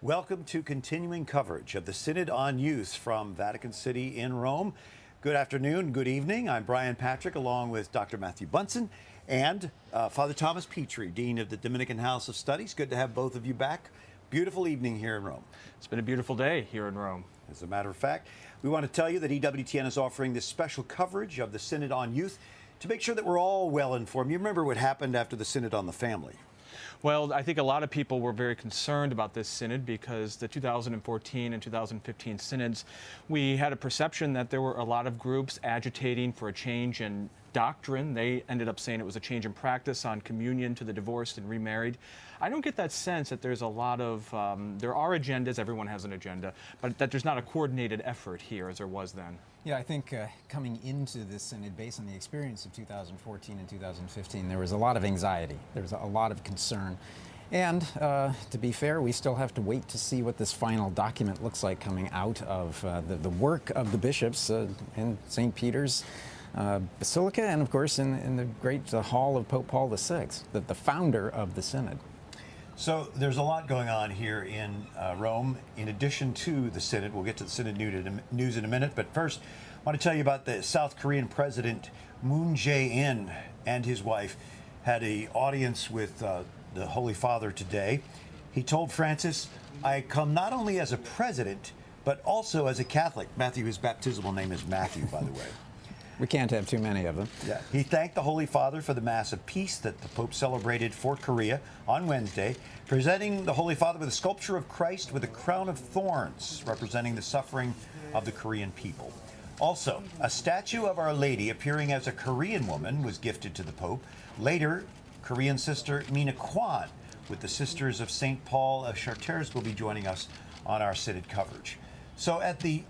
Welcome to continuing coverage of the Synod on Youth from Vatican City in Rome. Good afternoon, good evening. I'm Brian Patrick along with Dr. Matthew Bunson and Father Thomas Petrie, Dean of the Dominican House of Studies. Good to have both of you back. Beautiful evening here in Rome. It's been a beautiful day here in Rome. As a matter of fact, we want to tell you that EWTN is offering this special coverage of the Synod on Youth to make sure that we're all well informed. You remember what happened after the Synod on the Family. Well, I think a lot of people were very concerned about this synod because the 2014 and 2015 synods, we had a perception that there were a lot of groups agitating for a change in doctrine. They ended up saying it was a change in practice on communion to the divorced and remarried. I don't get that sense that there's a lot of, there are agendas, everyone has an agenda, but that there's not a coordinated effort here as there was then. Yeah, I think coming into this synod, based on the experience of 2014 and 2015, there was a lot of anxiety. There was a lot of concern. And to be fair, we still have to wait to see what this final document looks like coming out of the work of the bishops in St. Peter's Basilica and, of course, in the great hall of Pope Paul VI, the founder of the synod. So there's a lot going on here in Rome. In addition to the Synod, we'll get to the Synod news in a minute, but first I want to tell you about the South Korean President Moon Jae-in and his wife had an audience with the Holy Father today. He told Francis, "I come not only as a president, but also as a Catholic." Matthew, his baptismal name is Matthew, by the way. We can't have too many of them. Yeah. He thanked the Holy Father for the Mass of Peace that the Pope celebrated for Korea on Wednesday, presenting the Holy Father with a sculpture of Christ with a crown of thorns representing the suffering of the Korean people. Also, a statue of Our Lady appearing as a Korean woman was gifted to the Pope. Later, Korean sister Mina Kwan with the Sisters of St. Paul of Chartres will be joining us on our Synod coverage. So at the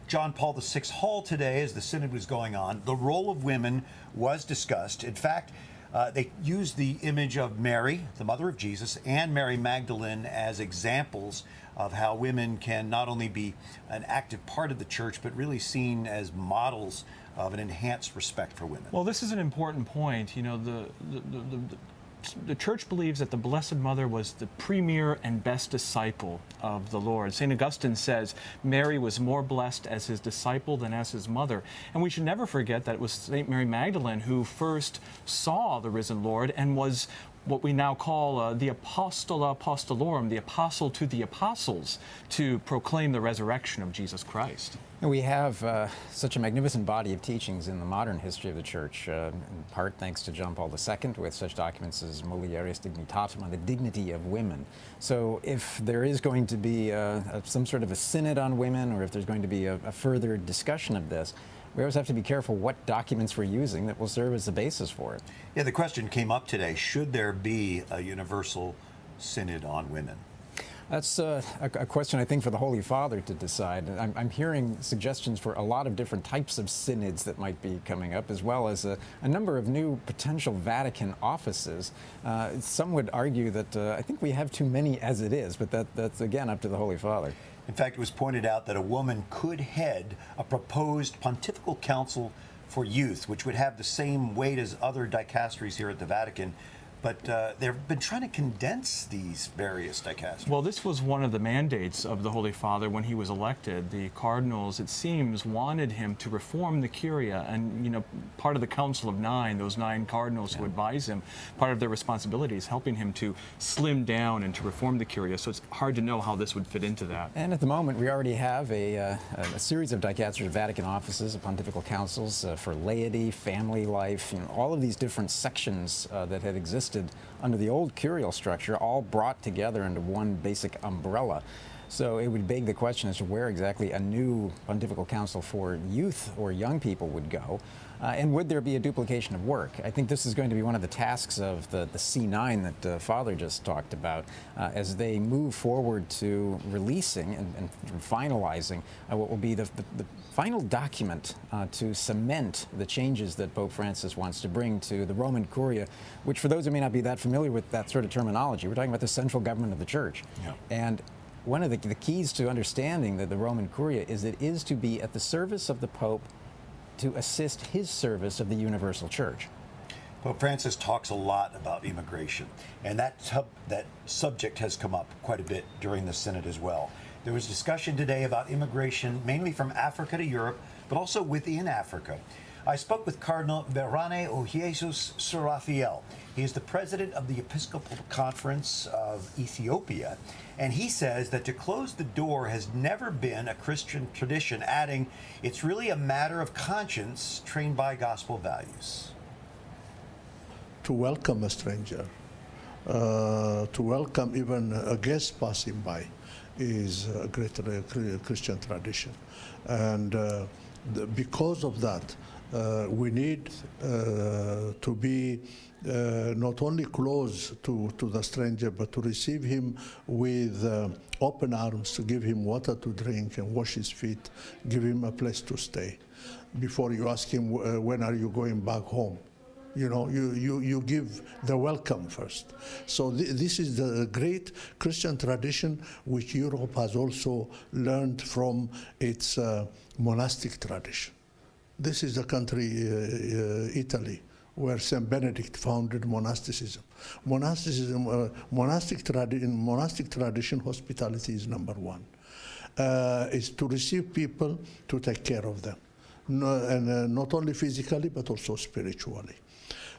John Paul VI Hall today, as the Synod was going on, the role of women was discussed. In fact, they used the image of Mary, the mother of Jesus, and Mary Magdalene as examples of how women can not only be an active part of the church, but really seen as models of an enhanced respect for women. Well, this is an important point. You know, the Church believes that the Blessed Mother was the premier and best disciple of the Lord. St. Augustine says Mary was more blessed as his disciple than as his mother. And we should never forget that it was St. Mary Magdalene who first saw the risen Lord and was what we now call the Apostola Apostolorum, the apostle to the apostles, to proclaim the resurrection of Jesus Christ. We have such a magnificent body of teachings in the modern history of the Church, in part thanks to John Paul II, with such documents as Mulieris Dignitatum on the dignity of women. So if there is going to be some sort of a synod on women, or if there's going to be a further discussion of this, we always have to be careful what documents we're using that will serve as the basis for it. Yeah, the question came up today, should there be a universal synod on women? That's a question, I think, for the Holy Father to decide. I'm hearing suggestions for a lot of different types of synods that might be coming up, as well as a number of new potential Vatican offices. Some would argue that I think we have too many as it is, but that's, again, up to the Holy Father. In fact, it was pointed out that a woman could head a proposed pontifical council for youth, which would have the same weight as other dicasteries here at the Vatican. But they've been trying to condense these various dicasteries. Well, this was one of the mandates of the Holy Father when he was elected. The cardinals, it seems, wanted him to reform the Curia, and you know, part of the Council of Nine, those 9 cardinals who advise him, part of their responsibility is helping him to slim down and to reform the Curia. So it's hard to know how this would fit into that. And at the moment, we already have a series of dicasteries, Vatican offices, pontifical councils for laity, family life, you know, all of these different sections that had existed under the old curial structure, all brought together into one basic umbrella. So it would beg the question as to where exactly a new pontifical council for youth or young people would go, and would there be a duplication of work? I think this is going to be one of the tasks of the C9 that Father just talked about, as they move forward to releasing and finalizing what will be the final document to cement the changes that Pope Francis wants to bring to the Roman Curia, which, for those who may not be that familiar with that sort of terminology, we're talking about the central government of the Church. Yeah. And one of the keys to understanding the Roman Curia is it is to be at the service of the Pope to assist his service of the universal Church. Pope Francis talks a lot about immigration, and that subject has come up quite a bit during the Synod as well. There was discussion today about immigration, mainly from Africa to Europe, but also within Africa. I spoke with Cardinal Berane Ojesus Serafiel. He is the president of the Episcopal Conference of Ethiopia, and he says that to close the door has never been a Christian tradition, adding, it's really a matter of conscience trained by gospel values. To welcome a stranger, to welcome even a guest passing by is a great Christian tradition. And because of that, we need to be not only close to the stranger, but to receive him with open arms, to give him water to drink and wash his feet, give him a place to stay. Before you ask him, when are you going back home? You know, you give the welcome first. So this is the great Christian tradition which Europe has also learned from its monastic tradition. This is the country, Italy, where St. Benedict founded monasticism. Monastic tradition, hospitality is number one. Is to receive people, to take care of them, and not only physically, but also spiritually.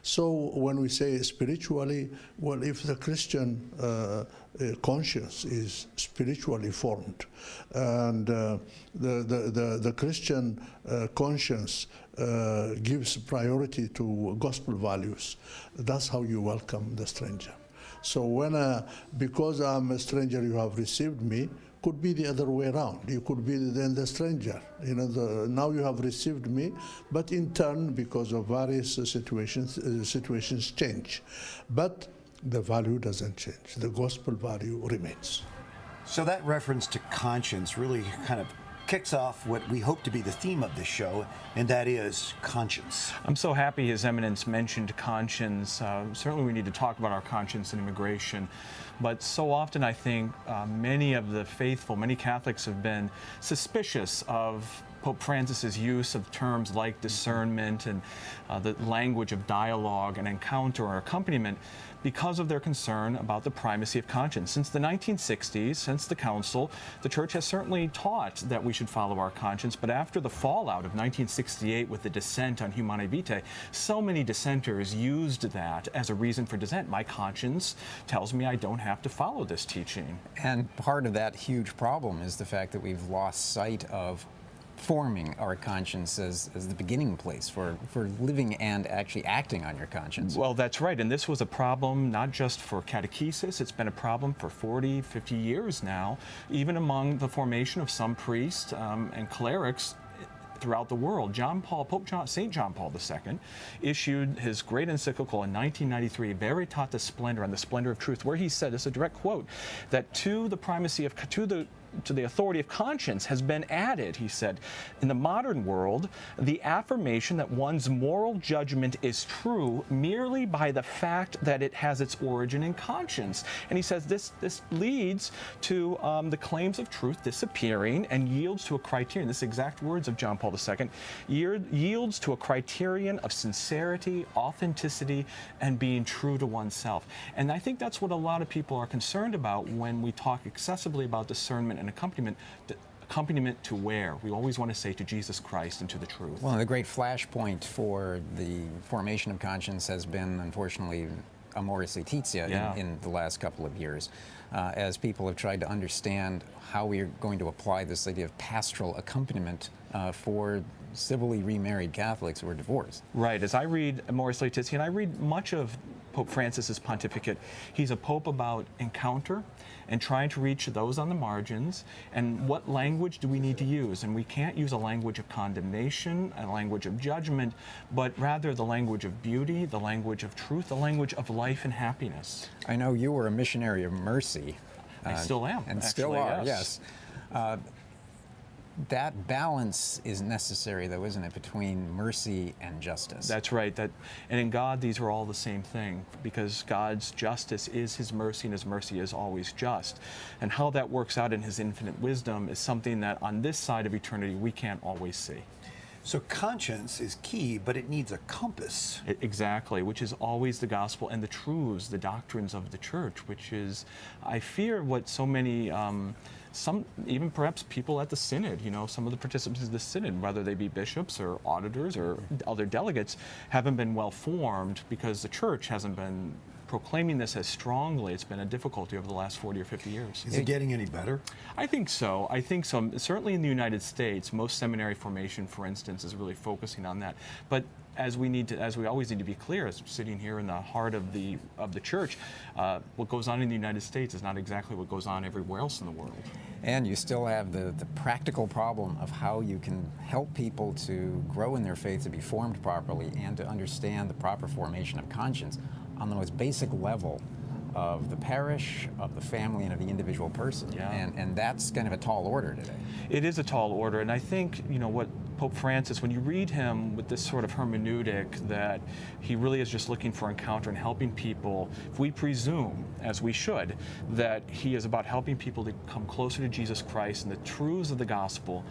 So when we say spiritually, well, if the Christian conscience is spiritually formed, and the Christian conscience gives priority to gospel values, that's how you welcome the stranger. So when, because I'm a stranger, you have received me, could be the other way around. You could be then the stranger. You know, now you have received me, but in turn, because of various situations change. But the value doesn't change. The gospel value remains. So that reference to conscience really kind of kicks off what we hope to be the theme of this show, and that is conscience. I'm so happy His Eminence mentioned conscience. Certainly we need to talk about our conscience in immigration, but so often I think many of the faithful, many Catholics have been suspicious of Pope Francis's use of terms like discernment and the language of dialogue and encounter or accompaniment because of their concern about the primacy of conscience. Since the 1960s, since the Council, the Church has certainly taught that we should follow our conscience, but after the fallout of 1968 with the dissent on Humanae Vitae, so many dissenters used that as a reason for dissent. My conscience tells me I don't have to follow this teaching. And part of that huge problem is the fact that we've lost sight of forming our conscience as the beginning place for living and actually acting on your conscience. Well, that's right. And this was a problem not just for catechesis, it's been a problem for 40, 50 years now, even among the formation of some priests and clerics throughout the world. St. John Paul II issued his great encyclical in 1993, Veritatis Splendor, on the splendor of truth, where he said, this is a direct quote, that to the authority of conscience has been added, he said, in the modern world, the affirmation that one's moral judgment is true merely by the fact that it has its origin in conscience. And he says this leads to the claims of truth disappearing and yields to a criterion, this exact words of John Paul II, yields to a criterion of sincerity, authenticity, and being true to oneself. And I think that's what a lot of people are concerned about when we talk excessively about discernment and accompaniment. Accompaniment to where? We always want to say to Jesus Christ and to the truth. Well, the great flashpoint for the formation of conscience has been, unfortunately, Amoris Laetitia in the last couple of years, as people have tried to understand how we are going to apply this idea of pastoral accompaniment for civilly remarried Catholics who are divorced. Right. As I read Amoris Laetitia, and I read much of Pope Francis's pontificate, he's a pope about encounter and trying to reach those on the margins, and what language do we need to use? And we can't use a language of condemnation, a language of judgment, but rather the language of beauty, the language of truth, the language of life and happiness. I know you were a missionary of mercy. I still am. And actually, still are, yes. That balance is necessary, though, isn't it, between mercy and justice? That's right. And in God, these are all the same thing, because God's justice is His mercy, and His mercy is always just. And how that works out in His infinite wisdom is something that on this side of eternity we can't always see. So conscience is key, but it needs a compass. Exactly, which is always the gospel and the truths, the doctrines of the church, which is, I fear, what so many, some even perhaps people at the Synod, some of the participants of the Synod, whether they be bishops or auditors or other delegates, haven't been well formed because the church hasn't been proclaiming this as strongly. It's been a difficulty over the last 40 or 50 years. Is it getting any better? I think so. Certainly in the United States, most seminary formation, for instance, is really focusing on that. But as we always need to be clear, as sitting here in the heart of the church, what goes on in the United States is not exactly what goes on everywhere else in the world. And you still have the practical problem of how you can help people to grow in their faith, to be formed properly, and to understand the proper formation of conscience on the most basic level of the parish, of the family, and of the individual person. Yeah. And that's kind of a tall order today. It is a tall order, and I think, what Pope Francis, when you read him with this sort of hermeneutic that he really is just looking for encounter and helping people, if we presume, as we should, that he is about helping people to come closer to Jesus Christ and the truths of the gospel,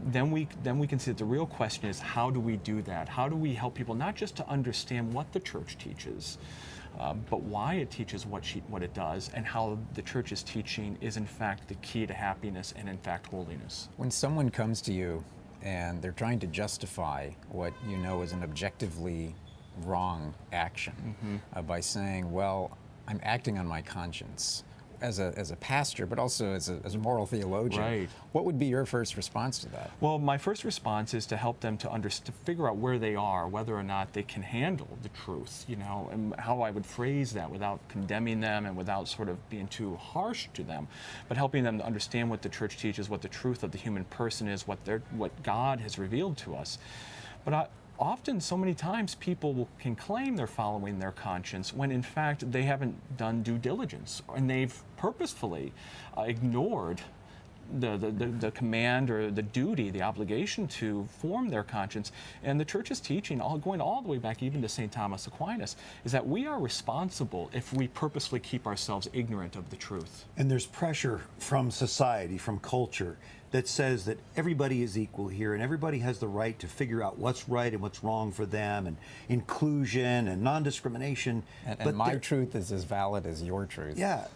then we can see that the real question is, how do we do that? How do we help people not just to understand what the church teaches, but why it teaches what it does, and how the church's teaching is in fact the key to happiness and in fact holiness. When someone comes to you and they're trying to justify what you know is an objectively wrong action by saying, well, I'm acting on my conscience, as a pastor, but also as a moral theologian, right. What would be your first response to that? Well, my first response is to help them to figure out where they are, whether or not they can handle the truth, and how I would phrase that without condemning them and without sort of being too harsh to them, but helping them to understand what the church teaches, what the truth of the human person is, what God has revealed to us. But often, so many times, people can claim they're following their conscience when in fact they haven't done due diligence, and they've purposefully ignored the command or the duty, the obligation to form their conscience. And the church's teaching, going all the way back even to St. Thomas Aquinas, is that we are responsible if we purposely keep ourselves ignorant of the truth. And there's pressure from society, from culture, that says that everybody is equal here and everybody has the right to figure out what's right and what's wrong for them, and inclusion and non-discrimination. And my truth is as valid as your truth. Yeah,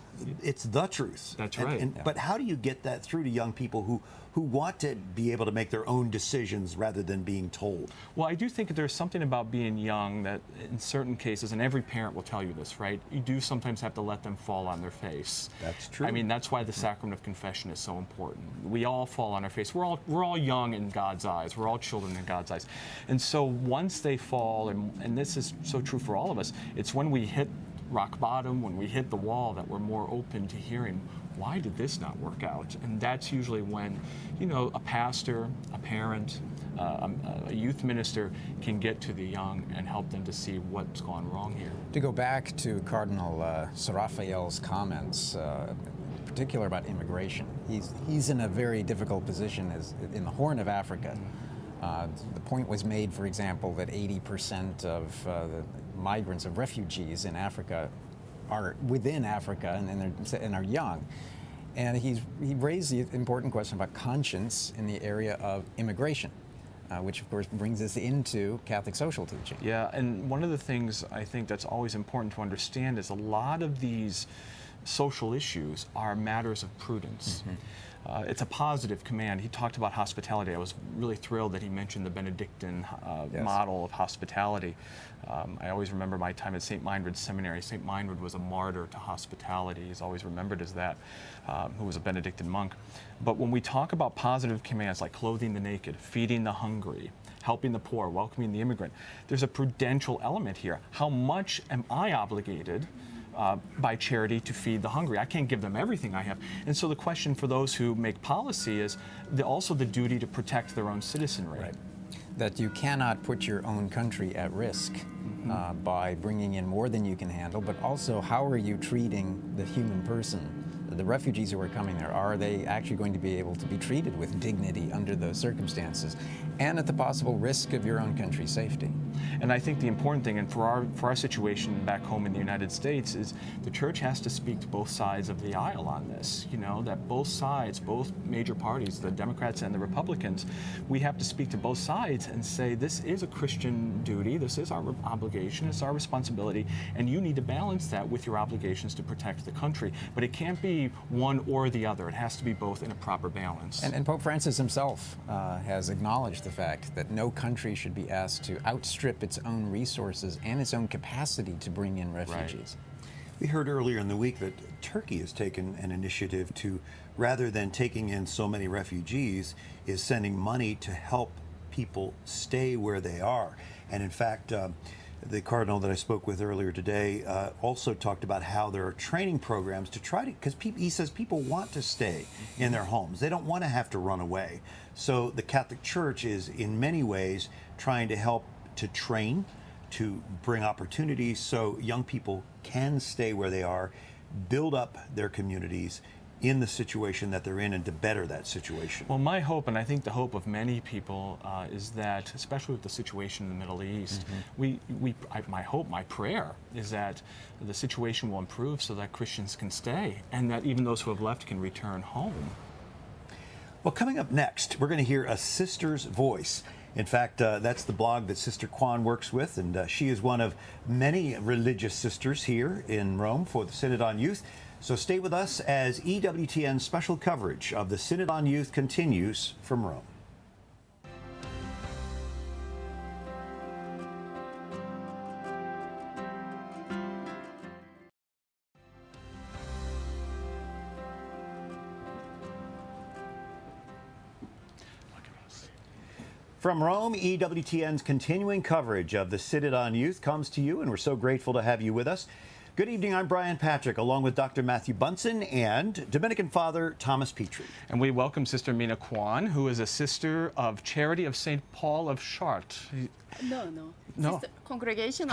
it's the truth. That's right. But how do you get that through to young people who want to be able to make their own decisions rather than being told? Well, I do think there's something about being young that in certain cases, and every parent will tell you this, right? You do sometimes have to let them fall on their face. That's true. I mean, that's why the sacrament of confession is so important. We all fall on our face. We're all young in God's eyes. We're all children in God's eyes. And so once they fall, and this is so true for all of us, it's when we hit rock bottom, when we hit the wall, that we're more open to hearing, why did this not work out? And that's usually when, a pastor, a parent, a youth minister can get to the young and help them to see what's gone wrong here. To go back to Cardinal Raphael's comments, in particular about immigration, he's in a very difficult position in the Horn of Africa. The point was made, for example, that 80% of the migrants, of refugees in Africa, are within Africa and are young. And he raised the important question about conscience in the area of immigration, which of course brings us into Catholic social teaching. Yeah, and one of the things I think that's always important to understand is a lot of these social issues are matters of prudence. It's a positive command. He talked about hospitality. I was really thrilled that he mentioned the Benedictine model of hospitality. I always remember my time at St. Meinrad Seminary. St. Meinrad was a martyr to hospitality. He's always remembered as that, who was a Benedictine monk. But when we talk about positive commands like clothing the naked, feeding the hungry, helping the poor, welcoming the immigrant, there's a prudential element here. How much am I obligated by charity to feed the hungry? I can't give them everything I have. And so the question for those who make policy is also the duty to protect their own citizenry. Right. That you cannot put your own country at risk by bringing in more than you can handle, but also how are you treating the human person the refugees who are coming there, are they actually going to be able to be treated with dignity under those circumstances, and at the possible risk of your own country's safety? And I think the important thing, and for our situation back home in the United States, is the church has to speak to both sides of the aisle on this. You know, that both sides, both major parties, the Democrats and the Republicans, we have to speak to both sides and say this is a Christian duty, this is our obligation, it's our responsibility, and you need to balance that with your obligations to protect the country. But it can't be one or the other. It has to be both in a proper balance. And Pope Francis himself has acknowledged the fact that no country should be asked to outstrip its own resources and its own capacity to bring in refugees. We heard earlier in the week that Turkey has taken an initiative to, rather than taking in so many refugees, is sending money to help people stay where they are. And in fact, the cardinal that I spoke with earlier today also talked about how there are training programs to try to, because he says people want to stay in their homes. They don't want to have to run away. So the Catholic Church is in many ways trying to help to train, to bring opportunities so young people can stay where they are, build up their communities in the situation that they're in, and to better that situation. Well, my hope, and I think the hope of many people, is that, especially with the situation in the Middle East, my hope, my prayer, is that the situation will improve so that Christians can stay, and that even those who have left can return home. Well, coming up next, we're going to hear a sister's voice. In fact, that's the blog that Sister Kwan works with, and she is one of many religious sisters here in Rome for the Synod on Youth. So stay with us as EWTN special coverage of the Synod on Youth continues from Rome. From Rome, EWTN's continuing coverage of the Synod on Youth comes to you, and we're so grateful to have you with us. Good evening, I'm Brian Patrick, along with Dr. Matthew Bunson and Dominican Father Thomas Petrie. And we welcome Sister Mina Kwan, who is a sister of Charity of St. Paul of Chartres. No. No. Congregation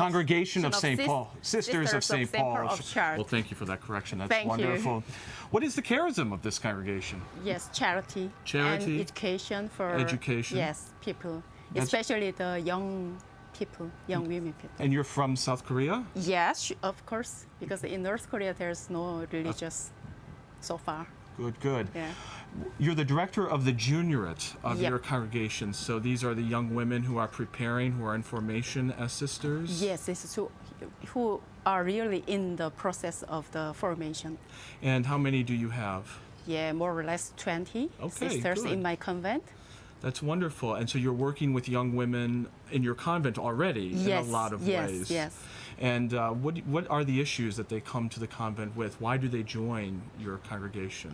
of St. Paul. Sisters of St. Paul of Chartres. Well, thank you for that correction. That's Thank wonderful. you. What is the charism of this congregation? Yes, charity. Charity. And education for Education. Yes, people, That's- especially the young people, young women people. And you're from South Korea? Yes, of course, because in North Korea there's no religious so far. Good. Yeah. You're the director of the juniorate of Yep. your congregation. So these are the young women who are preparing, who are in formation as sisters? Yes, this is who are really in the process of the formation. And how many do you have? Yeah, more or less 20 Okay, sisters good. in my convent. That's wonderful. And so you're working with young women in your convent already in a lot of ways. Yes. And what are the issues that they come to the convent with? Why do they join your congregation?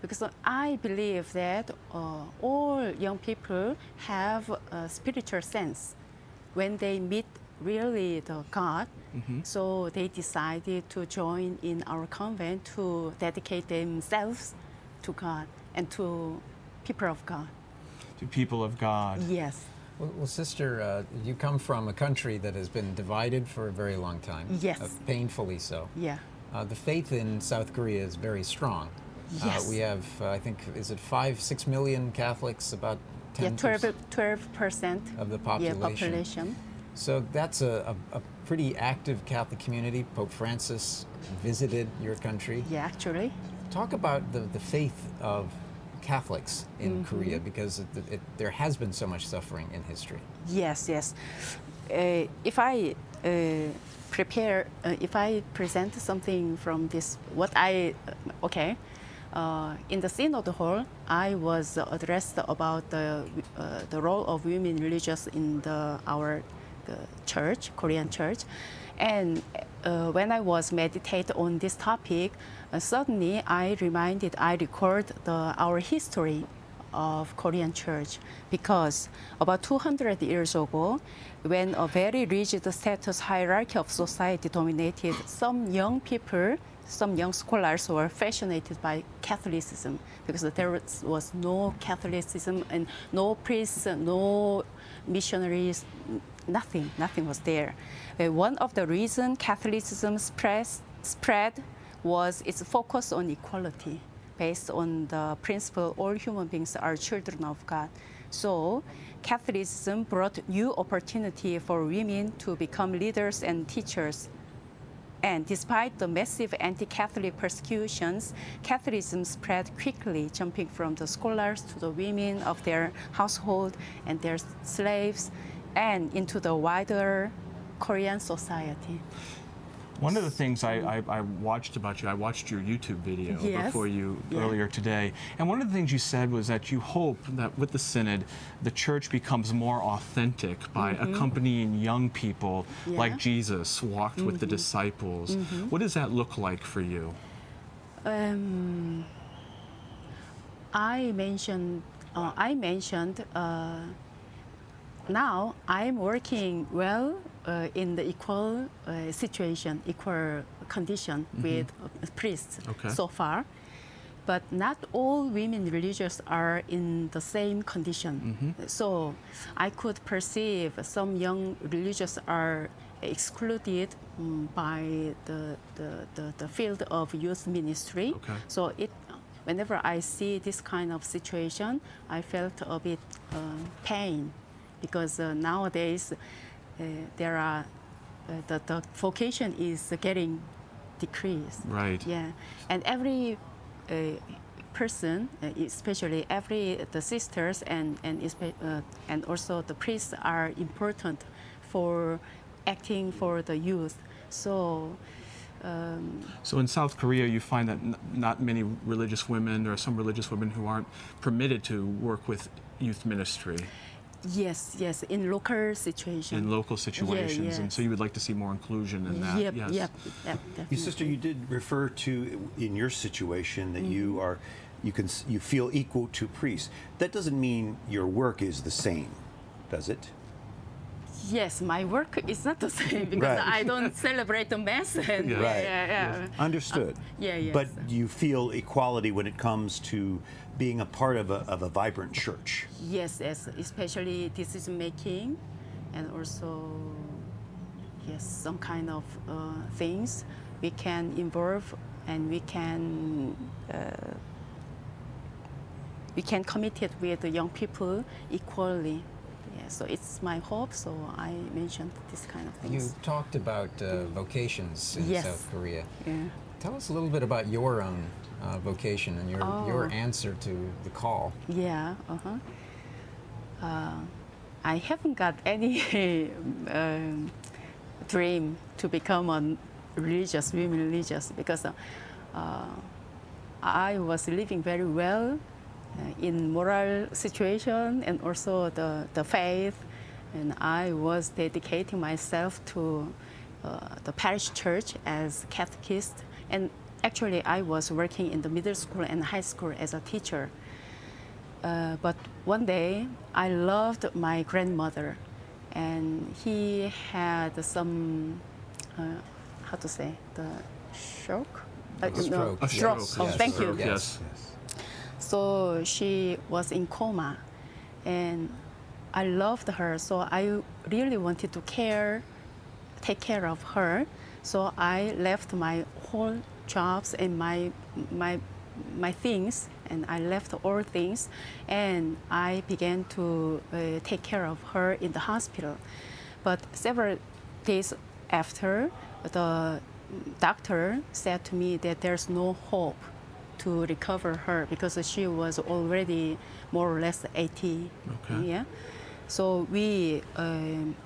Because I believe that all young people have a spiritual sense when they meet really the God. So they decided to join in our convent to dedicate themselves to God and to people of God. To people of God. Yes. Well, Sister, you come from a country that has been divided for a very long time. Yes. Painfully so. Yeah. The faith in South Korea is very strong. Yes. We have, I think, is it 5-6 million Catholics, about 10% 12% of the population. Yeah, population. So that's a pretty active Catholic community. Pope Francis visited your country. Yeah, actually. Talk about the faith of Catholics in Korea, because there has been so much suffering in history. Yes. If I if I present something from this, in the Synod Hall, I was addressed about the role of women religious in our church, Korean church, and when I was meditate on this topic, suddenly I record our history of Korean church, because about 200 years ago, when a very rigid status hierarchy of society dominated, some young people, some young scholars were fascinated by Catholicism, because there was no Catholicism and no priests, no missionaries, nothing was there. One of the reasons Catholicism spread was its focus on equality, based on the principle all human beings are children of God. So Catholicism brought new opportunity for women to become leaders and teachers. And despite the massive anti-Catholic persecutions, Catholicism spread quickly, jumping from the scholars to the women of their household and their slaves, and into the wider Korean society. One of the things I watched about you, I watched your YouTube video Yes. before you Yeah. earlier today, and one of the things you said was that you hope that with the Synod, the church becomes more authentic by accompanying young people Yeah. like Jesus walked with the disciples. What does that look like for you? I mentioned now I'm working well in the equal situation, equal condition with priests Okay. so far. But not all women religious are in the same condition. So I could perceive some young religious are excluded by the field of youth ministry. Okay. So whenever I see this kind of situation, I felt a bit pain, because nowadays there are the vocation is getting decreased. Right. Yeah, and every person, especially the sisters and also the priests are important for acting for the youth. So. So in South Korea, you find that not many religious women, there are some religious women who aren't permitted to work with youth ministry Yes, in local situations. in local situations, yes. and so you would like to see more inclusion in that. Yep, Yes. yep, You definitely. sister, you did refer to in your situation that you feel equal to priests. That doesn't mean your work is the same, does it? Yes, my work is not the same because Right. I don't celebrate the mass. And Yeah. Right. yeah. Understood. Yes. But you feel equality when it comes to being a part of a vibrant church. Yes, especially decision making, and also some kind of things we can involve, and we can commit it with the young people equally. Yeah, so it's my hope. So I mentioned this kind of You things. talked about vocations in Yes. South Korea. Yeah. Tell us a little bit about your own vocation and your answer to the call. Yeah. I haven't got any dream to become a women religious, because I was living very well in moral situation and also the faith, and I was dedicating myself to the parish church as catechist, and actually I was working in the middle school and high school as a teacher. But one day I loved my grandmother, and he had some the stroke. Stroke. A Stroke. stroke. Oh, thank you. Stroke, Yes. So she was in coma, and I loved her. So I really wanted to take care of her. So I left my whole jobs and my things, and I left all things, and I began to take care of her in the hospital. But several days after, the doctor said to me that there's no hope to recover her because she was already more or less 80. Okay. Yeah. So we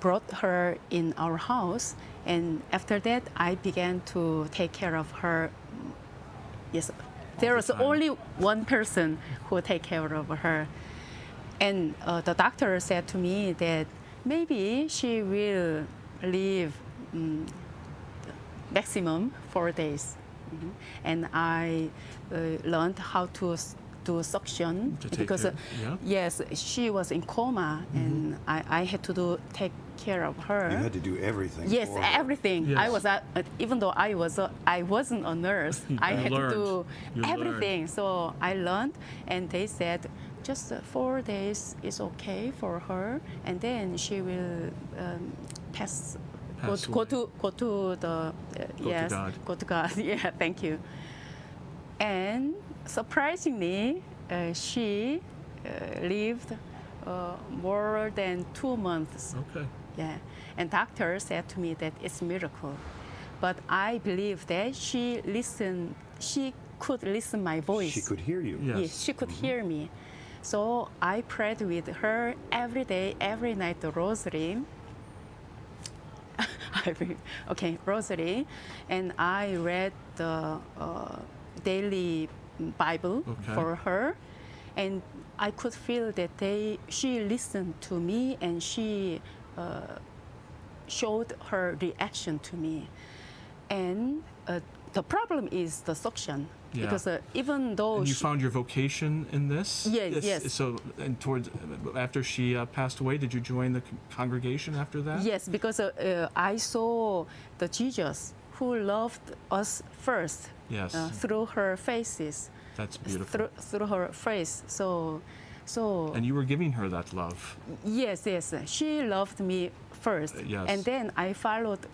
brought her in our house, and after that, I began to take care of her. Yes, there was time. only one person who take care of her, and the doctor said to me that maybe she will live maximum 4 days. And I learned how to do suction To take because care, yeah. yes, she was in coma, and I had to take care of her. You had to do everything. Yes, for her. everything. Yes. I was even though I wasn't a nurse, I had learned. to do You everything. So I learned, and they said just 4 days is okay for her, and then she will pass Pass go away. to the yes, God. go to God. Yeah, thank you. And surprisingly, she lived more than 2 months. Okay. Yeah, and doctor said to me that it's a miracle, but I believe that she listened. She could listen my voice. She could hear you. Yes. Yes, she could hear me. So I prayed with her every day, every night, the rosary. Rosary, and I read the daily Bible Okay. for her, and I could feel that she listened to me and she showed her reaction to me. And the problem is the suction, Yeah. because even though And you she, found your vocation in this? Yes. So, and after she passed away, did you join the congregation after that? yes, because I saw the Jesus who loved us first Yes. through her faces, That's beautiful. through her face. So And you were giving her that love. yes, she loved me first, Yes. and then I followed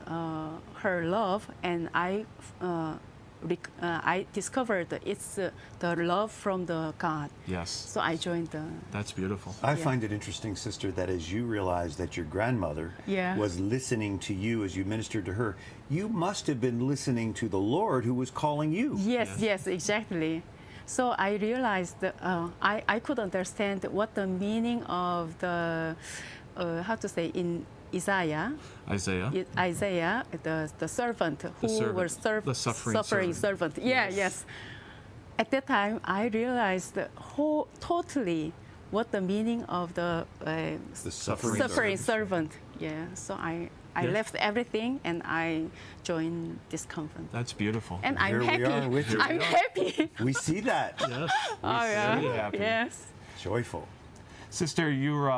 her love, and I discovered it's the love from the God. Yes. So I joined the. That's beautiful. I Yeah. find it interesting, sister, that as you realized that your grandmother Yeah. was listening to you as you ministered to her, you must have been listening to the Lord who was calling you. Yes, exactly. So I realized that I could understand what the meaning of the, how to say, in Isaiah. Isaiah, the servant who servant, was the suffering servant. Yeah, yes. At that time, I realized totally what the meaning of the suffering servant. Yeah. So I Yes. left everything and I joined this convent. That's beautiful. And I'm Here we happy. are with you. I'm happy. We see that. Yes. Oh yeah. Very happy. Yes. Joyful. Sister, you're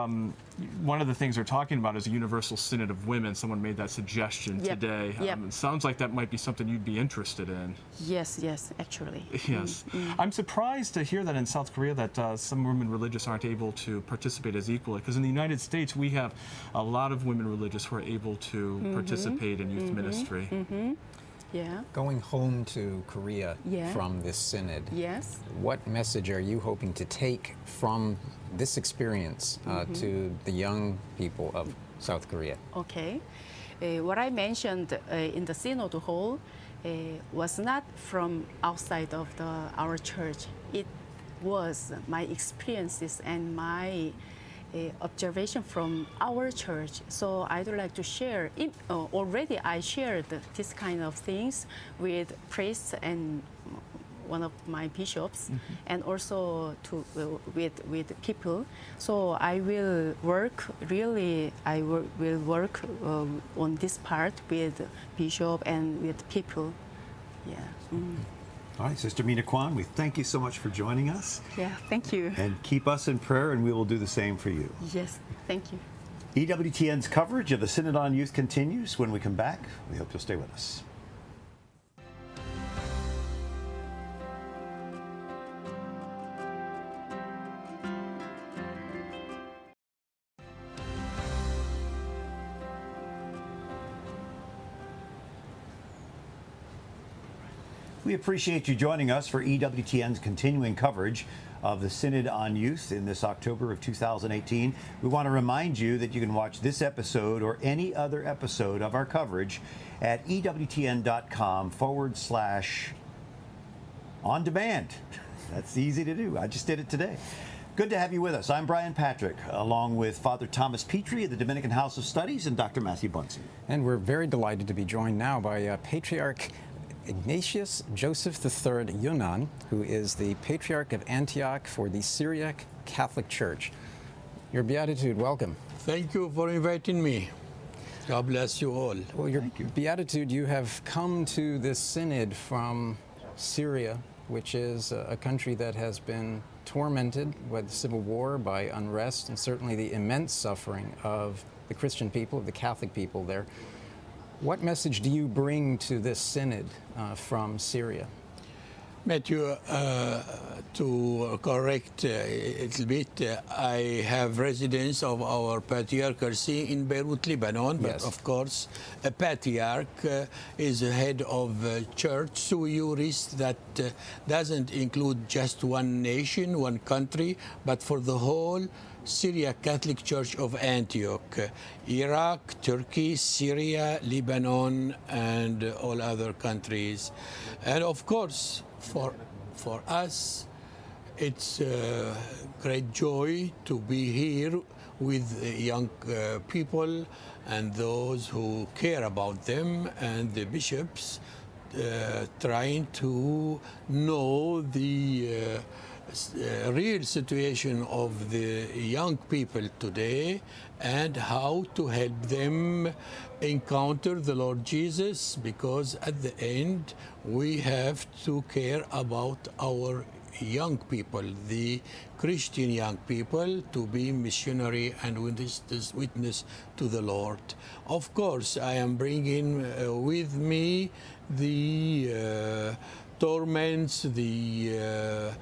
one of the things we're talking about is a universal synod of women. Someone made that suggestion Yep. today. Yep. It sounds like that might be something you'd be interested in. Yes, actually. Yes. I'm surprised to hear that in South Korea that some women religious aren't able to participate as equally. Because in the United States, we have a lot of women religious who are able to participate in youth ministry. Yeah. Going home to Korea Yeah. from this synod, Yes. what message are you hoping to take from this experience to the young people of South Korea? Okay. What I mentioned in the Synod Hall was not from outside of our church. It was my experiences and my observation from our church. So I'd like to share. Already I shared this kind of things with priests and one of my bishops, and also with people. So I will work will work on this part with bishop and with people. Yeah. All right, Sister Mina Kwan, we thank you so much for joining us. Yeah. Thank you. And keep us in prayer, and we will do the same for you. Yes. Thank you. EWTN's coverage of the Synod on Youth continues. When we come back, we hope you'll stay with us. We appreciate you joining us for EWTN's continuing coverage of the Synod on Youth in this October of 2018. We want to remind you that you can watch this episode or any other episode of our coverage at EWTN.com/on demand. That's easy to do. I just did it today. Good to have you with us. I'm Brian Patrick, along with Father Thomas Petrie of the Dominican House of Studies and Dr. Matthew Bunson. And we're very delighted to be joined now by Patriarch Ignatius Joseph III Yunnan, who is the Patriarch of Antioch for the Syriac Catholic Church. Your Beatitude, welcome. Thank you for inviting me. God bless you all. Well, your Beatitude, you have come to this synod from Syria, which is a country that has been tormented by the civil war, by unrest, and certainly the immense suffering of the Christian people, of the Catholic people there. What message do you bring to this synod from Syria? Matthew, to correct a little bit, I have residence of our patriarchacy in Beirut, Lebanon, but Yes. of course, a patriarch is a head of a church, sui juris, that doesn't include just one nation, one country, but for the whole Syriac Catholic Church of Antioch, Iraq, Turkey, Syria, Lebanon, and all other countries. And of course, for us, it's a great joy to be here with young people and those who care about them, and the bishops trying to know the real situation of the young people today and how to help them encounter the Lord Jesus, because at the end we have to care about our young people, the Christian young people, to be missionary and witness to the Lord. Of course, I am bringing with me the torments, the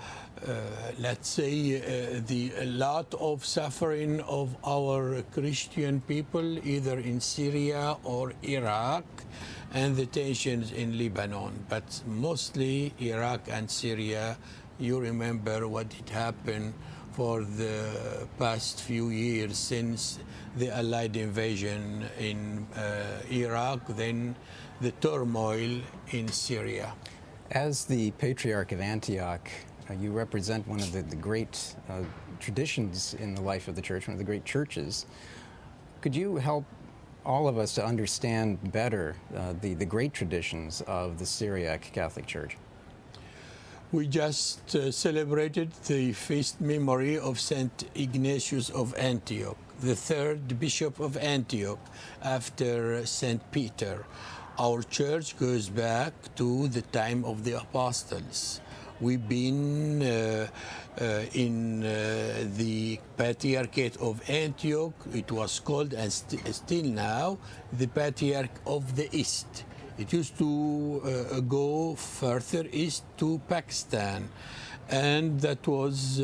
let's say, the lot of suffering of our Christian people, either in Syria or Iraq, and the tensions in Lebanon. But mostly Iraq and Syria. You remember what did happen for the past few years since the Allied invasion in Iraq, then the turmoil in Syria. As the Patriarch of Antioch, you represent one of the great traditions in the life of the church, one of the great churches. Could you help all of us to understand better the great traditions of the Syriac Catholic Church? We just celebrated the feast memory of Saint Ignatius of Antioch, the third bishop of Antioch after Saint Peter. Our church goes back to the time of the apostles. We've been in the Patriarchate of Antioch. It was called, and still now, the Patriarch of the East. It used to go further east to Pakistan, and that was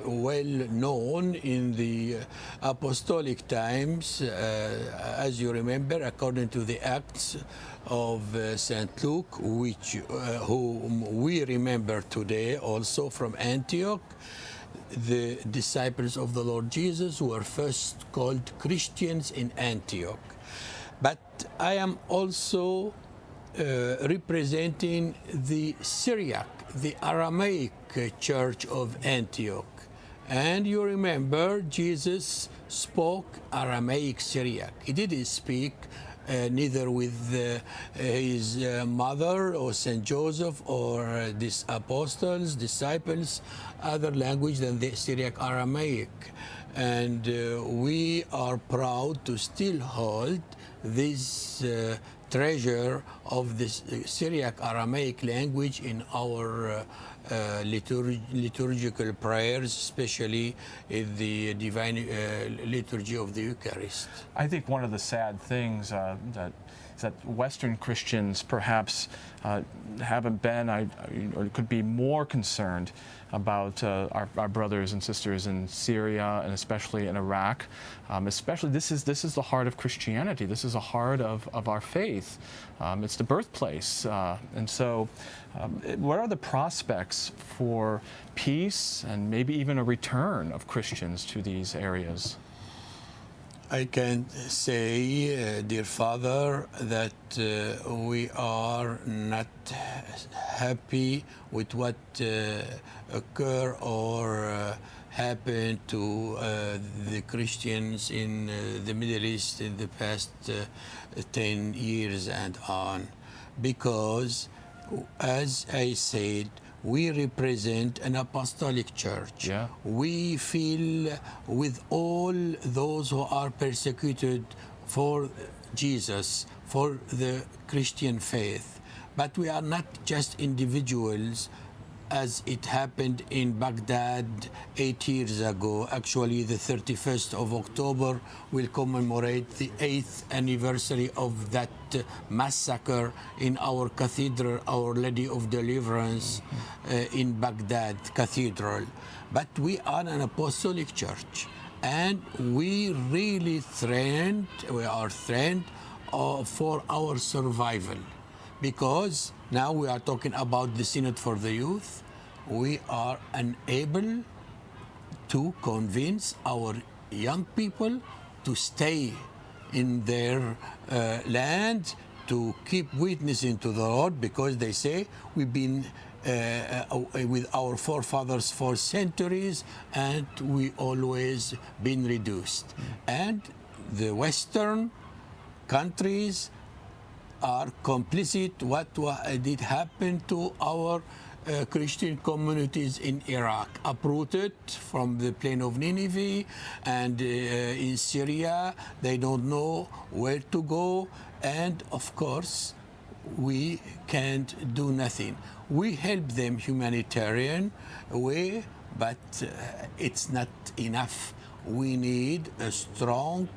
well known in the apostolic times, as you remember, according to the Acts of St. Luke, whom we remember today also from Antioch. The disciples of the Lord Jesus were first called Christians in Antioch. But I am also representing the Syriac, the Aramaic Church of Antioch. And you remember Jesus spoke Aramaic Syriac. He didn't speak neither with his mother or Saint Joseph or these apostles, disciples, other language than the Syriac Aramaic. And we are proud to still hold this treasure of this Syriac Aramaic language in our liturgical prayers, especially in the divine liturgy of the Eucharist. I think one of the sad things that Western Christians perhaps haven't been, or could be more concerned about our brothers and sisters in Syria and especially in Iraq. Especially, this is the heart of Christianity. This is the heart of our faith. It's the birthplace, and so, what are the prospects for peace and maybe even a return of Christians to these areas? I can say, dear Father, that we are not happy with what occur or happened to the Christians in the Middle East in the past 10 years and on, because, as I said, we represent an apostolic church. Yeah. We feel with all those who are persecuted for Jesus, for the Christian faith. But we are not just individuals as it happened in Baghdad 8 years ago. Actually, the 31st of October will commemorate the 8th anniversary of that massacre in our cathedral, Our Lady of Deliverance, in Baghdad Cathedral. But we are an apostolic church, and we really are trained for our survival. Because now we are talking about the Synod for the Youth, we are unable to convince our young people to stay in their land, to keep witnessing to the Lord, because they say we've been with our forefathers for centuries and we always been reduced. And the Western countries are complicit what did happen to our Christian communities in Iraq, uprooted from the plain of Nineveh, and in Syria they don't know where to go, and of course we can't do nothing. We help them humanitarian way, but it's not enough. We need a strong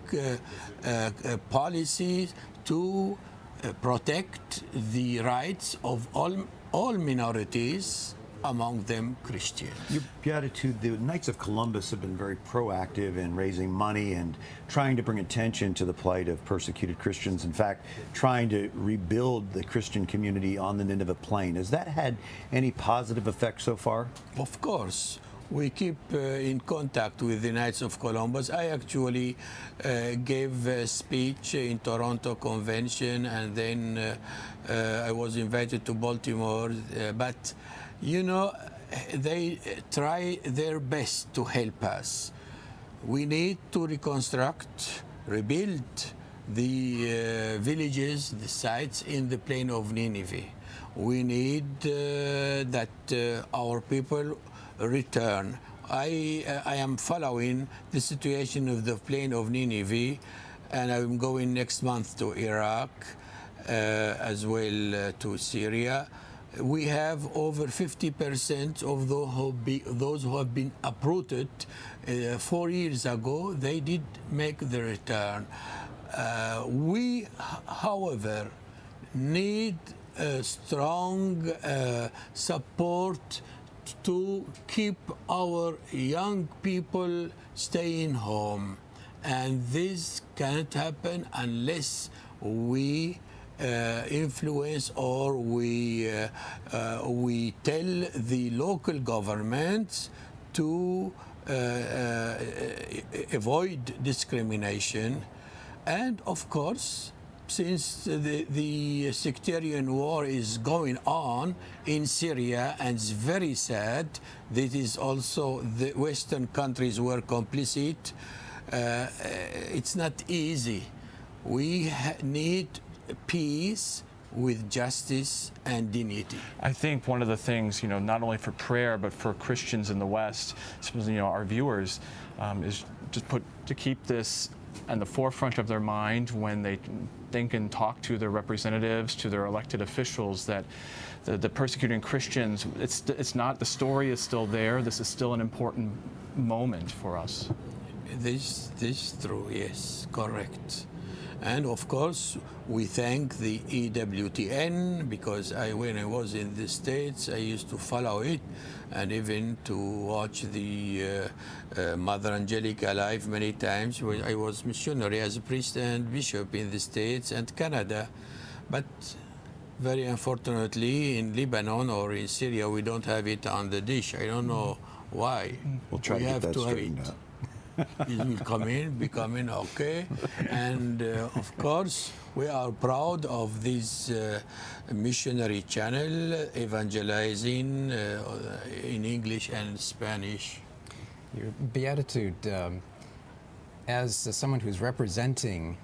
policy to protect the rights of all minorities, among them Christians. Your Beatitude, the Knights of Columbus have been very proactive in raising money and trying to bring attention to the plight of persecuted Christians. In fact, trying to rebuild the Christian community on the Nineveh Plain. Has that had any positive effect so far? Of course. We keep in contact with the Knights of Columbus. I actually gave a speech in Toronto Convention, and then I was invited to Baltimore. But, you know, they try their best to help us. We need to reconstruct, rebuild the villages, the sites in the plain of Nineveh. We need that our people return. I am following the situation of the plain of Nineveh, and I'm going next month to Iraq, as well to Syria. We have over 50% of those who have been uprooted 4 years ago. They did make the return. We, however, need a strong support to keep our young people staying home, and this can't happen unless we influence or we tell the local governments to avoid discrimination. And of course, since the sectarian war is going on in Syria, and it's very sad, that is also the Western countries were complicit. It's not easy. We need peace with justice and dignity. I think one of the things, not only for prayer, but for Christians in the West, our viewers, is to keep this in the forefront of their mind when they think and talk to their representatives, to their elected officials, that the persecuting Christians, it's not, the story is still there. This is still an important moment for us. This is true, yes, correct. And of course, we thank the EWTN, because when I was in the States, I used to follow it, and even to watch the Mother Angelica live many times. I was missionary as a priest and bishop in the States and Canada. But very unfortunately, in Lebanon or in Syria, we don't have it on the dish. I don't know why. We'll try to get that straightened out. It will be coming, okay. And of course, we are proud of this missionary channel, evangelizing in English and Spanish. Your Beatitude, as someone who's representing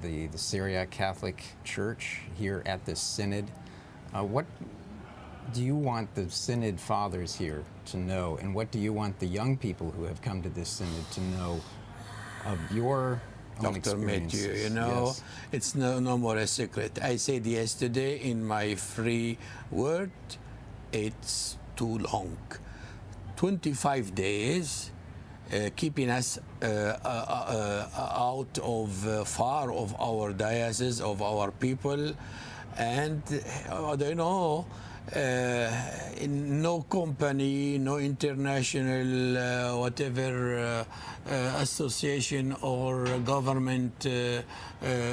the Syriac Catholic Church here at this Synod, what do you want the Synod fathers here to know, and what do you want the young people who have come to this Synod to know of your own experiences? Matthew, Yes. it's no more a secret. I said yesterday in my free word, it's too long. 25 days, keeping us out of far of our diocese, of our people, and I don't know, in no company, no international whatever association or government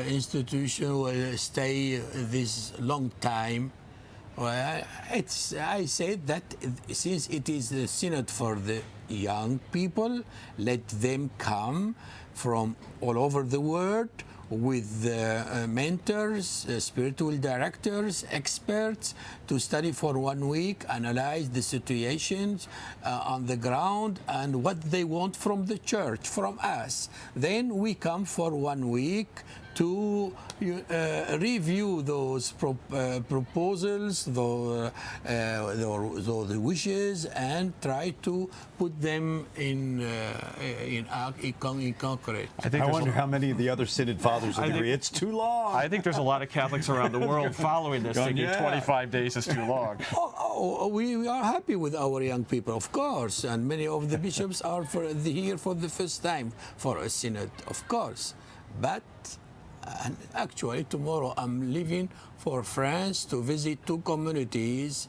institution will stay this long time. Well, I said that since it is the Synod for the young people, let them come from all over the world with mentors, spiritual directors, experts to study for 1 week, analyze the situations on the ground and what they want from the church, from us. Then we come for 1 week to review those proposals, the wishes, and try to put them in concrete. I wonder how many of the other Synod Fathers agree. It's too long. I think there's a lot of Catholics around the world following this, thinking 25 days is too long. We are happy with our young people, of course, and many of the bishops are here for the first time for a Synod, of course. But and actually, tomorrow I'm leaving for France to visit 2 communities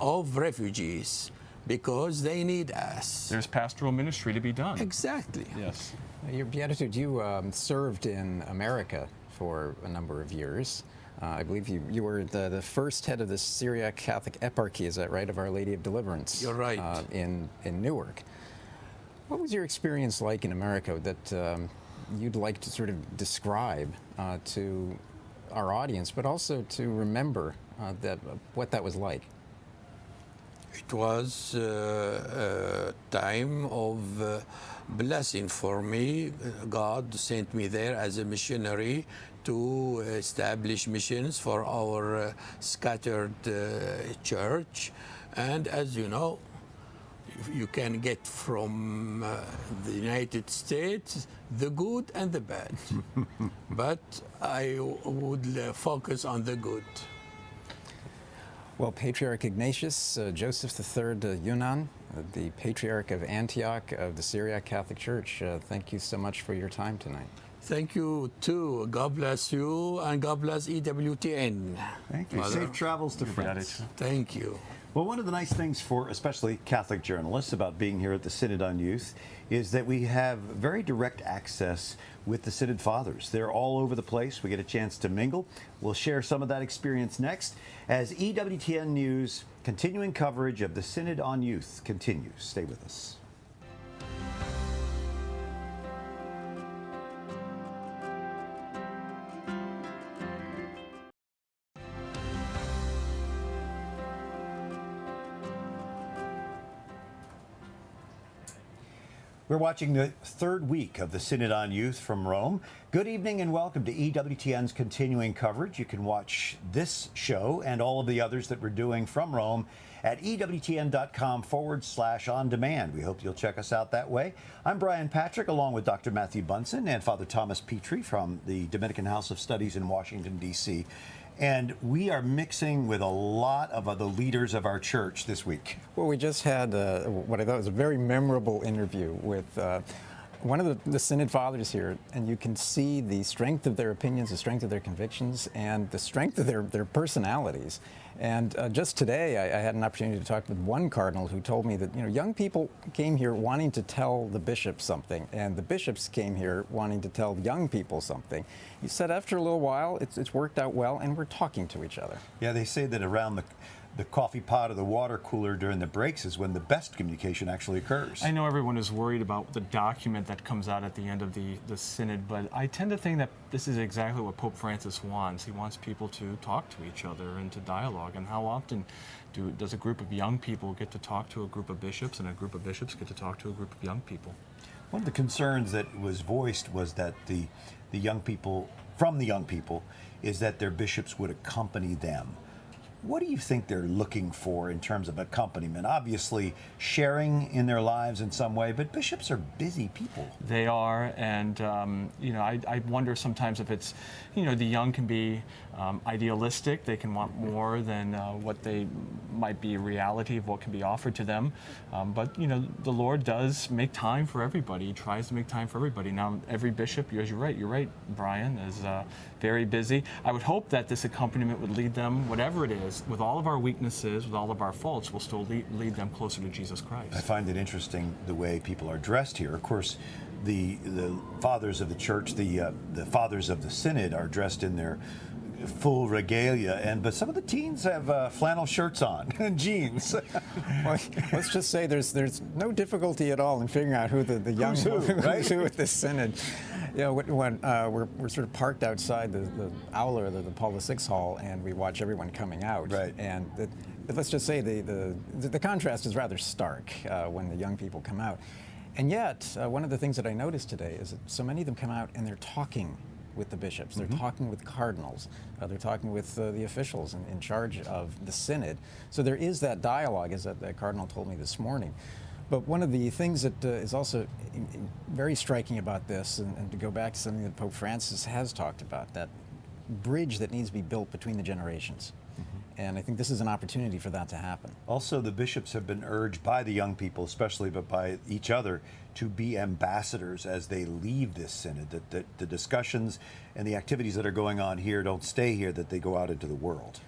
of refugees because they need us. There's pastoral ministry to be done. Exactly. Yes. Your Beatitude, you served in America for a number of years. I believe you were the first head of the Syriac Catholic Eparchy, is that right, of Our Lady of Deliverance? You're right. In Newark. What was your experience like in America that you'd like to sort of describe to our audience, but also to remember what that was like? It was a time of blessing for me. God sent me there as a missionary to establish missions for our scattered church. And as you know, you can get from the United States the good and the bad. But I would focus on the good. Well, Patriarch Ignatius Joseph III Yunan, the Patriarch of Antioch of the Syriac Catholic Church, thank you so much for your time tonight. Thank you too. God bless you, and God bless EWTN. Thank you. Mother. Safe travels to France. Thank you. Well, one of the nice things for especially Catholic journalists about being here at the Synod on Youth is that we have very direct access with the Synod Fathers. They're all over the place. We get a chance to mingle. We'll share some of that experience next as EWTN News continuing coverage of the Synod on Youth continues. Stay with us. We're watching the 3rd week of the Synod on Youth from Rome. Good evening and welcome to EWTN's continuing coverage. You can watch this show and all of the others that we're doing from Rome at EWTN.com/on-demand. We hope you'll check us out that way. I'm Brian Patrick, along with Dr. Matthew Bunson and Father Thomas Petrie from the Dominican House of Studies in Washington, D.C. And we are mixing with a lot of other leaders of our church this week. Well, we just had what I thought was a very memorable interview with one of the Synod Fathers here, and you can see the strength of their opinions, the strength of their convictions, and the strength of their personalities. And just today, I had an opportunity to talk with one cardinal who told me that young people came here wanting to tell the bishop something, and the bishops came here wanting to tell young people something. He said after a little while, it's worked out well, and we're talking to each other. Yeah, they say that around the coffee pot or the water cooler during the breaks is when the best communication actually occurs. I know everyone is worried about the document that comes out at the end of the Synod, but I tend to think that this is exactly what Pope Francis wants. He wants people to talk to each other and to dialogue. And how often does a group of young people get to talk to a group of bishops, and a group of bishops get to talk to a group of young people? One of the concerns that was voiced was that the young people, from the young people, is that their bishops would accompany them. What do you think they're looking for in terms of accompaniment? Obviously, sharing in their lives in some way, but bishops are busy people. They are, and I wonder sometimes if it's, the young can be idealistic. They can want more than what they might be reality of what can be offered to them. But you know, the Lord does make time for everybody. He tries to make time for everybody. Now, every bishop, you're right, Brian, is very busy. I would hope that this accompaniment would lead them, whatever it is, with all of our weaknesses, with all of our faults, will still lead them closer to Jesus Christ. I find it interesting the way people are dressed here. Of course, the fathers of the church, the fathers of the Synod, are dressed in their full regalia, but some of the teens have flannel shirts on and jeans. Well, let's just say there's no difficulty at all in figuring out who the young who's who at this Synod. You know, when we're sort of parked outside the Aula, the Paul VI Hall, and we watch everyone coming out. Right. And let's just say the contrast is rather stark when the young people come out. And yet, one of the things that I noticed today is that so many of them come out and they're talking with the bishops, they're talking with cardinals, they're talking with the officials in charge of the Synod. So there is that dialogue, as that cardinal told me this morning. But one of the things that is also very striking about this, and to go back to something that Pope Francis has talked about, that bridge that needs to be built between the generations. And I think this is an opportunity for that to happen. Also, the bishops have been urged by the young people, especially, but by each other, to be ambassadors as they leave this Synod, that the discussions and the activities that are going on here don't stay here, that they go out into the world.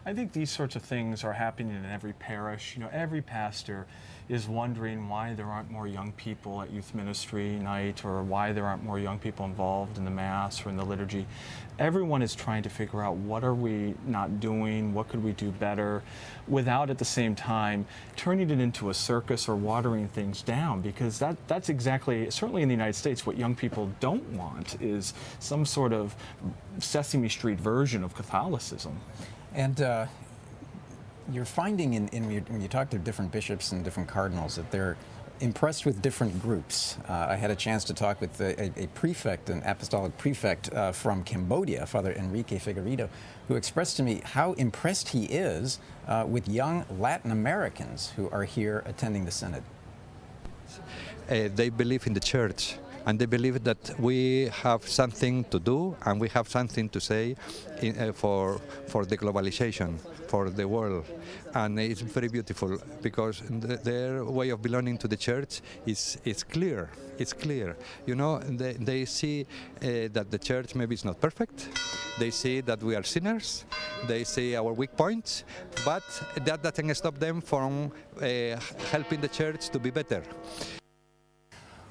I think these sorts of things are happening in every parish. You know, every pastor is wondering why there aren't more young people at youth ministry night, or why there aren't more young people involved in the Mass or in the liturgy. Everyone is trying to figure out, what are we not doing, what could we do better, without at the same time turning it into a circus or watering things down, because that's exactly, certainly in the United States, what young people don't want is some sort of Sesame Street version of Catholicism. And you're finding when you talk to different bishops and different cardinals that they're impressed with different groups. I had a chance to talk with a prefect, an apostolic prefect from Cambodia, Father Enrique Figueredo, who expressed to me how impressed he is with young Latin Americans who are here attending the Synod. They believe in the church, and they believe that we have something to do and we have something to say for the globalization, for the world. And it's very beautiful, because their way of belonging to the church is clear. It's clear. You know, they see that the church maybe is not perfect. They see that we are sinners. They see our weak points, but that doesn't stop them from helping the church to be better.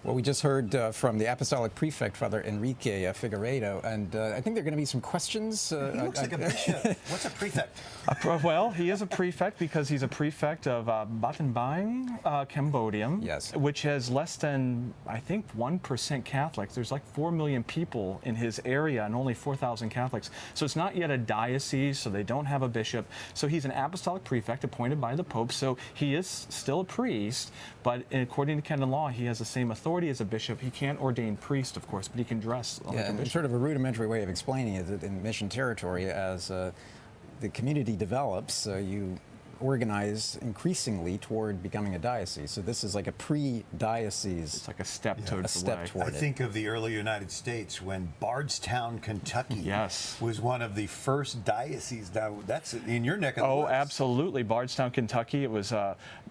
Well, we just heard from the Apostolic Prefect, Father Enrique Figueredo, and I think there are going to be some questions. He looks like a bishop. What's a prefect? Well, he is a prefect because he's a prefect of Battambang, Cambodia, yes, which has less than, I think, 1% Catholics. There's like 4 million people in his area and only 4,000 Catholics. So it's not yet a diocese, so they don't have a bishop. So he's an apostolic prefect appointed by the Pope, so he is still a priest, but according to canon law, he has the same authority as a bishop. He can't ordain priest, of course, but he can dress like a bishop. Sort of a rudimentary way of explaining it, that in mission territory, as the community develops, you organize increasingly toward becoming a diocese. So this is like a pre-diocese. It's like a step towards the way. I think of the early United States when Bardstown, Kentucky was one of the first dioceses. Now, that's in your neck of the woods. Oh, absolutely. Bardstown, Kentucky. It was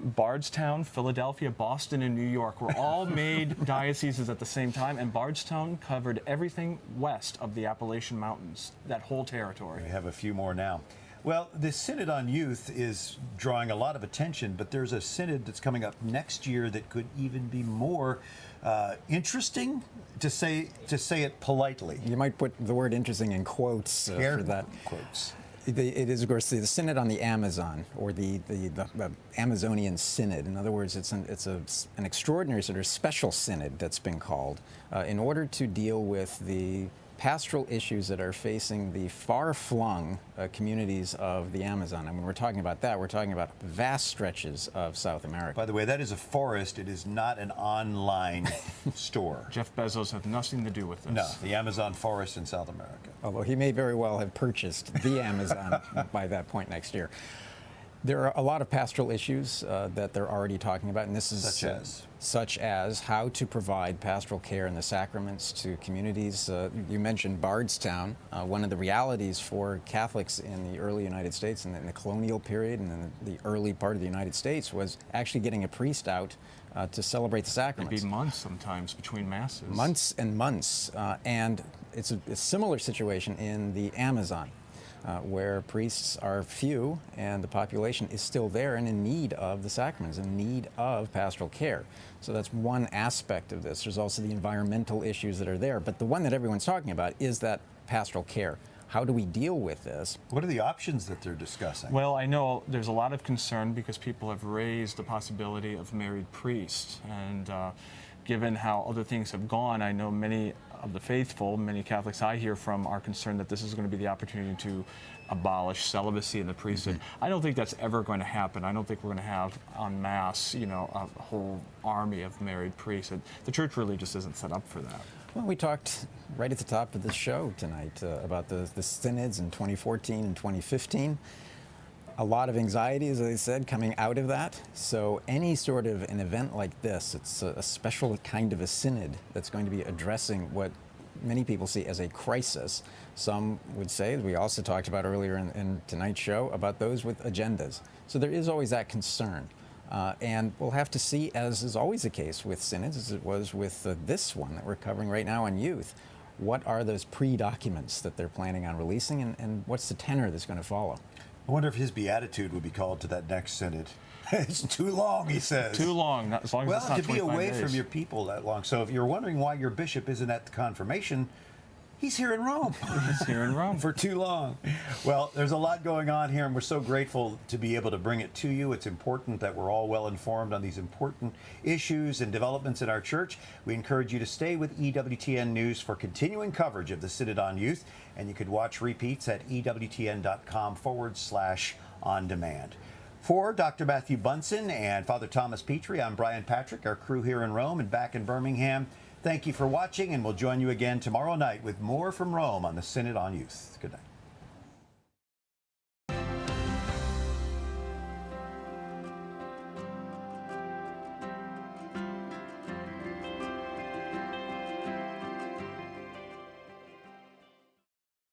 Bardstown, Philadelphia, Boston, and New York were all made dioceses at the same time, and Bardstown covered everything west of the Appalachian Mountains, that whole territory. We have a few more now. Well, the Synod on Youth is drawing a lot of attention, but there's a Synod that's coming up next year that could even be more interesting, to say it politely. You might put the word interesting in quotes for that. Quotes. It is, of course, the Synod on the Amazon, or the Amazonian Synod. In other words, it's an extraordinary sort of special synod that's been called in order to deal with the pastoral issues that are facing the far-flung communities of the Amazon. I mean, we're talking about that. We're talking about vast stretches of South America. By the way, that is a forest. It is not an online store. Jeff Bezos has nothing to do with this. No, the Amazon forest in South America. Although he may very well have purchased the Amazon by that point next year. There are a lot of pastoral issues that they're already talking about, and this is such as how to provide pastoral care and the sacraments to communities. You mentioned Bardstown. One of the realities for Catholics in the early United States and in the colonial period and in the early part of the United States was actually getting a priest out to celebrate the sacraments. It'd be months sometimes between masses. Months and months. And it's a similar situation in the Amazon. Where priests are few and the population is still there and in need of the sacraments, in need of pastoral care. So that's one aspect of this. There's also the environmental issues that are there, but the one that everyone's talking about is that pastoral care. How do we deal with this? What are the options that they're discussing? Well, I know there's a lot of concern because people have raised the possibility of married priests, and given how other things have gone, I know many of the faithful, many Catholics I hear from, are concerned that this is going to be the opportunity to abolish celibacy in the priesthood. I don't think that's ever going to happen. I don't think we're going to have en masse, a whole army of married priests. The church really just isn't set up for that. Well, we talked right at the top of the show tonight about the synods in 2014 and 2015. A lot of anxiety, as I said, coming out of that. So any sort of an event like this, it's a special kind of a synod that's going to be addressing what many people see as a crisis. Some would say, we also talked about earlier in tonight's show, about those with agendas. So there is always that concern. And we'll have to see, as is always the case with synods, as it was with this one that we're covering right now on youth, what are those pre-documents that they're planning on releasing, and what's the tenor that's going to follow? I wonder if his beatitude would be called to that next synod. It's too long, he says. Too long, as long as it's not 25 days. Well, to be away from your people that long. So if you're wondering why your bishop isn't at the confirmation, he's here in Rome. He's here in Rome. For too long. Well, there's a lot going on here, and we're so grateful to be able to bring it to you. It's important that we're all well informed on these important issues and developments in our church. We encourage you to stay with EWTN News for continuing coverage of the Synod on Youth, and you could watch repeats at EWTN.com/on-demand. For Dr. Matthew Bunson and Father Thomas Petrie, I'm Brian Patrick, our crew here in Rome and back in Birmingham. Thank you for watching, and we'll join you again tomorrow night with more from Rome on the Synod on Youth. Good night.